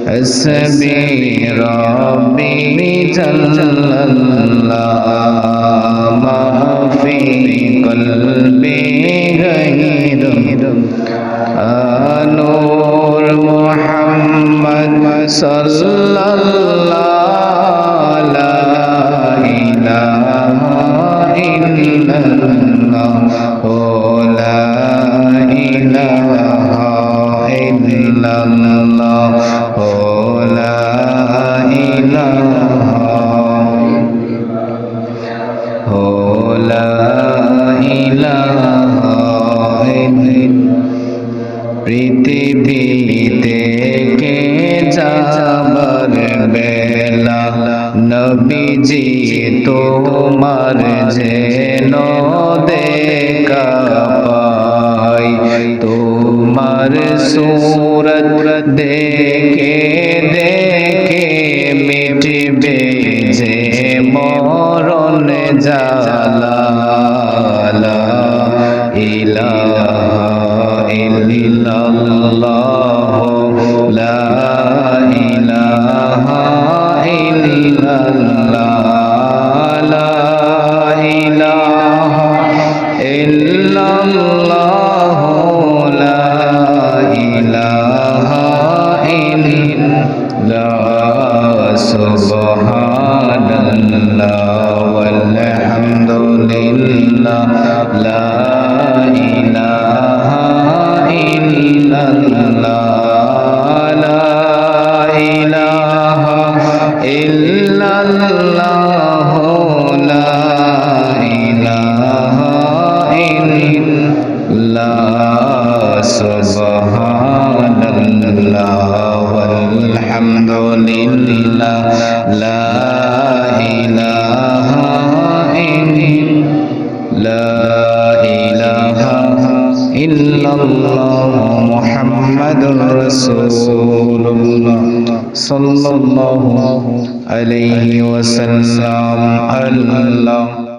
حسبي ربي جل الله ما في قلبي غير نور محمد صلى الله لا إله إلا الله لا إله إلا الله لا إله لا إله পৃথিবীতে কে যাবার বেলা নবীজি তোমার যেন দেখা পাই তোমার সূরত দেখে দেখে মিটবে যে মরণ জালা লা ইলাহা ইল্লাল্লাহ লা ইলাহা ইল্লাল্লাহ লা ইলাহা ইল্লাল্লাহ লা ইলাহা ইল্লাল্লাহ সুবহানাল্লাহ ওয়ালহামদুলিল্লাহ লা ইলাহা ইল্লাল্লাহ লা ইলাহা ইল্লাল্লাহ লা ইলাহা ইল্লাল্লাহ সুবহানাল্লাহ ওয়ালহামদুলিল্লাহ লা ইলাহা ইল্লাল্লাহ মুহাম্মাদুর রাসূলুল্লাহ সাল্লাল্লাহু আলাইহি ওয়াসাল্লাম। আল্লাহ